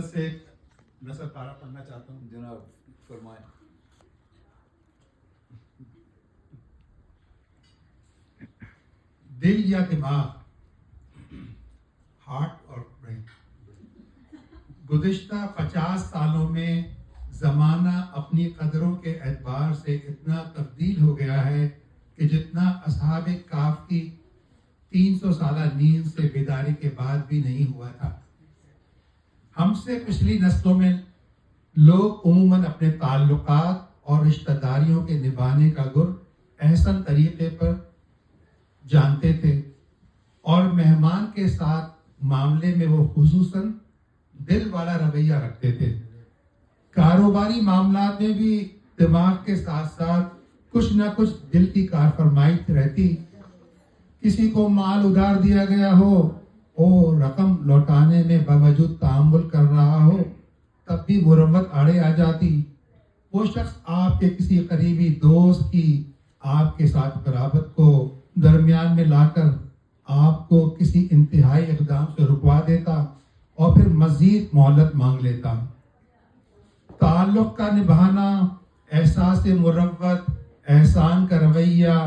سے ایک نثر پارہ پڑھنا چاہتا ہوں. جناب فرمائیں. دل یا دماغ، ہارٹ اور برین. گزشتہ 50 سالوں میں زمانہ اپنی قدروں کے اعتبار سے اتنا تبدیل ہو گیا ہے کہ جتنا اصحاب کہف کی 300 سالہ نیند سے بیداری کے بعد بھی نہیں ہوا تھا. ہم سے پچھلی نسلوں میں لوگ عموماً اپنے تعلقات اور رشتہ داریوں کے نبھانے کا گر احسن طریقے پر جانتے تھے اور مہمان کے ساتھ معاملے میں وہ خصوصاً دل والا رویہ رکھتے تھے. کاروباری معاملات میں بھی دماغ کے ساتھ ساتھ کچھ نہ کچھ دل کی کارفرمائی رہتی. کسی کو مال ادھار دیا گیا ہو اور رقم لوٹانے میں باوجود تعامل کر رہا ہو تب بھی مروت آڑے آ جاتی. وہ شخص آپ کے کسی قریبی دوست کی آپ کے ساتھ قرابت کو درمیان میں لا کر آپ کو کسی انتہائی اقدام سے رکوا دیتا اور پھر مزید مہلت مانگ لیتا. تعلق کا نبھانا، احساس مروت، احسان کا رویہ،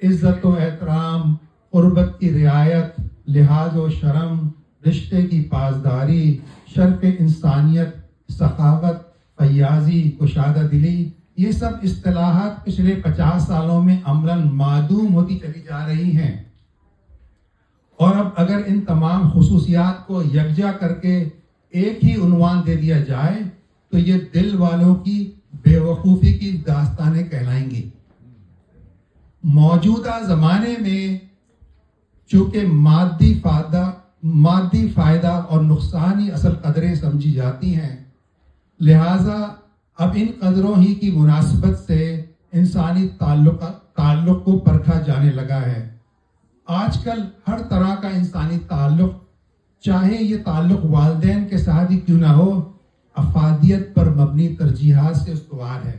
عزت و احترام، قربت کی رعایت، لحاظ و شرم، رشتے کی پاسداری، شرف انسانیت، سخاوت، فیاضی، کشادہ دلی، یہ سب اصطلاحات پچھلے 50 سالوں میں عملاً معدوم ہوتی چلی جا رہی ہیں. اور اب اگر ان تمام خصوصیات کو یکجا کر کے ایک ہی عنوان دے دیا جائے تو یہ دل والوں کی بے وقوفی کی داستانیں کہلائیں گی. موجودہ زمانے میں چونکہ مادی فائدہ اور نقصان ہی اصل قدریں سمجھی جاتی ہیں، لہٰذا اب ان قدروں ہی کی مناسبت سے انسانی تعلق کو پرکھا جانے لگا ہے. آج کل ہر طرح کا انسانی تعلق، چاہے یہ تعلق والدین کے ساتھ ہی کیوں نہ ہو، افادیت پر مبنی ترجیحات سے استوار ہے.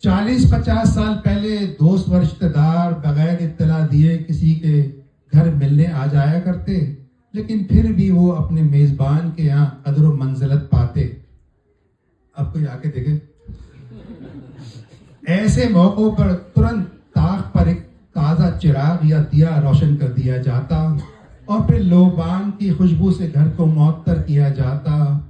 40-50 سال پہلے دوست و رشتہ دار بغیر اطلاع دیے کسی کے گھر ملنے آ جایا کرتے، لیکن پھر بھی وہ اپنے میزبان کے یہاں قدر و منزلت پاتے. اب کوئی آ کے دیکھے. ایسے موقعوں پر ترنت طاق پر ایک تازہ چراغ یا دیا روشن کر دیا جاتا اور پھر لوبان کی خوشبو سے گھر کو معطر کیا جاتا.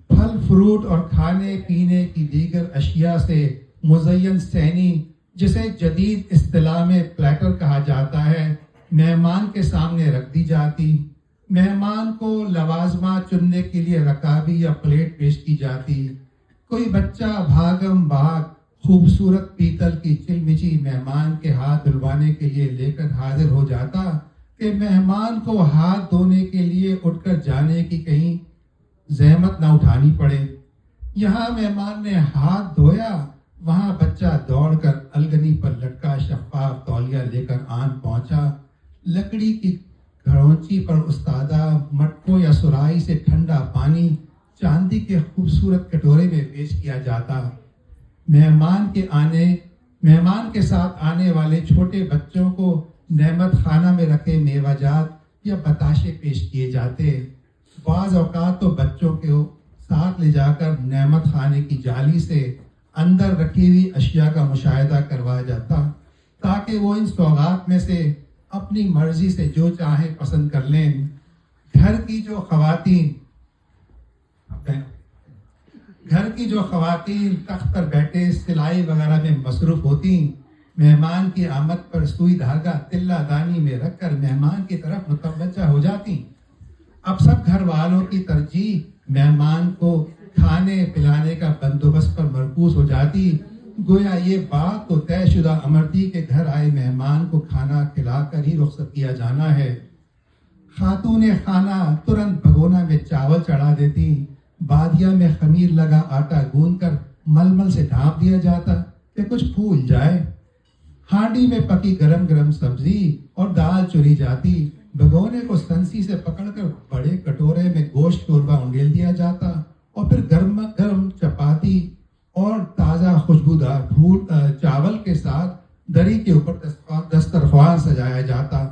پھل فروٹ اور کھانے پینے کی دیگر اشیاء سے مزین سینی، جسے جدید اصطلاح میں پلیٹر کہا جاتا ہے، مہمان کے سامنے رکھ دی جاتی. مہمان کو لوازمات چننے کے لیے رکابی یا پلیٹ پیش کی جاتی. کوئی بچہ بھاگم بھاگ خوبصورت پیتل کی چلمچی مہمان کے ہاتھ دھلوانے کے لیے لے کر حاضر ہو جاتا کہ مہمان کو ہاتھ دھونے کے لیے اٹھ کر جانے کی کہیں زحمت نہ اٹھانی پڑے. یہاں مہمان نے ہاتھ دھویا، وہاں بچہ دوڑ کر الگنی پر لٹکا شفاف تولیہ لے کر آن پہنچا. لکڑی کی گھڑونچی پر استادہ مٹکوں یا سرائی سے ٹھنڈا پانی چاندی کے خوبصورت کٹورے میں پیش کیا جاتا. مہمان کے ساتھ آنے والے چھوٹے بچوں کو نعمت خانہ میں رکھے میوہ جات یا بتاشے پیش کیے جاتے. بعض اوقات تو بچوں کو ساتھ لے جا کر نعمت خانے کی جالی سے اندر رکھی ہوئی اشیاء کا مشاہدہ کروایا جاتا تاکہ وہ ان سوغات میں سے اپنی مرضی سے جو چاہیں پسند کر لیں. گھر کی جو خواتین تخت پر بیٹھے سلائی وغیرہ میں مصروف ہوتی، مہمان کی آمد پر سوئی دھاگا تلہ دانی میں رکھ کر مہمان کی طرف متوجہ ہو جاتی. اب سب گھر والوں کی ترجیح مہمان کو کھانے پلانے کا بندوبست پر مرکوز ہو جاتی. گویا یہ بات تو طے شدہ امر تھی کہ گھر آئے مہمان کو کھانا کھلا کر ہی رخصت کیا جانا ہے. خاتون خانہ ترنت بھگونا میں چاول چڑھا دیتی. بادیا میں خمیر لگا آٹا گوندھ کر ململ سے ڈھانپ دیا جاتا کہ کچھ پھول جائے. ہانڈی میں پکی گرم گرم سبزی اور دال چوری جاتی. بھگونے کو سنسی سے پکڑ کر بڑے کٹورے میں گوشت شوربہ انڈیل دیا جاتا اور پھر گرم گرم چپاتی اور تازہ خوشبودار چاول کے ساتھ دری کے اوپر دسترخوان سجایا جاتا.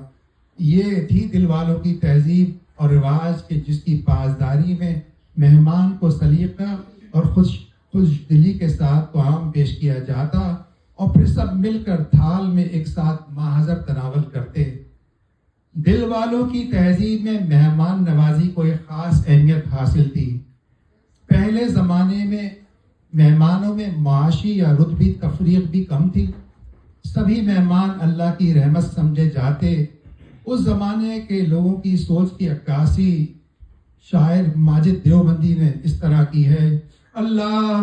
یہ تھی دل والوں کی تہذیب اور رواج کے جس کی پاسداری میں مہمان کو سلیقہ اور خوش دلی کے ساتھ طعام پیش کیا جاتا اور پھر سب مل کر تھال میں ایک ساتھ ماحضر تناول کرتے۔ دل والوں کی تہذیب میں مہمان نوازی کو ایک خاص اہمیت حاصل تھی۔ پہلے زمانے میں مہمانوں میں معاشی یا رتبی تفریق بھی کم تھی، سبھی مہمان اللہ کی رحمت سمجھے جاتے۔ اس زمانے کے لوگوں کی سوچ کی عکاسی شاعر ماجد دیوبندی نے اس طرح کی ہے: اللہ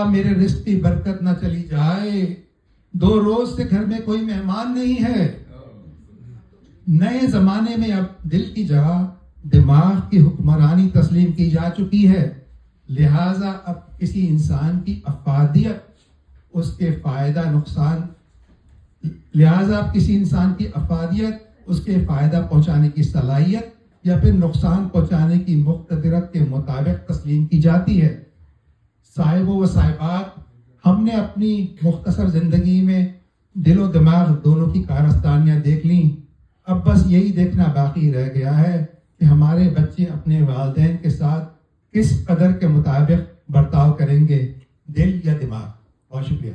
میرے رزق کی برکت نہ چلی جائے، 2 روز سے گھر میں کوئی مہمان نہیں ہے۔ نئے زمانے میں اب دل کی جگہ دماغ کی حکمرانی تسلیم کی جا چکی ہے، لہٰذا اب کسی انسان کی افادیت اس کے فائدہ پہنچانے کی صلاحیت یا پھر نقصان پہنچانے کی مقتدرت کے مطابق تسلیم کی جاتی ہے۔ صاحبوں و صاحبات، ہم نے اپنی مختصر زندگی میں دل و دماغ دونوں کی کارستانیاں دیکھ لیں، اب بس یہی دیکھنا باقی رہ گیا ہے کہ ہمارے بچے اپنے والدین کے ساتھ کس قدر کے مطابق برتاؤ کریں گے، دل یا دماغ۔ بہت شکریہ۔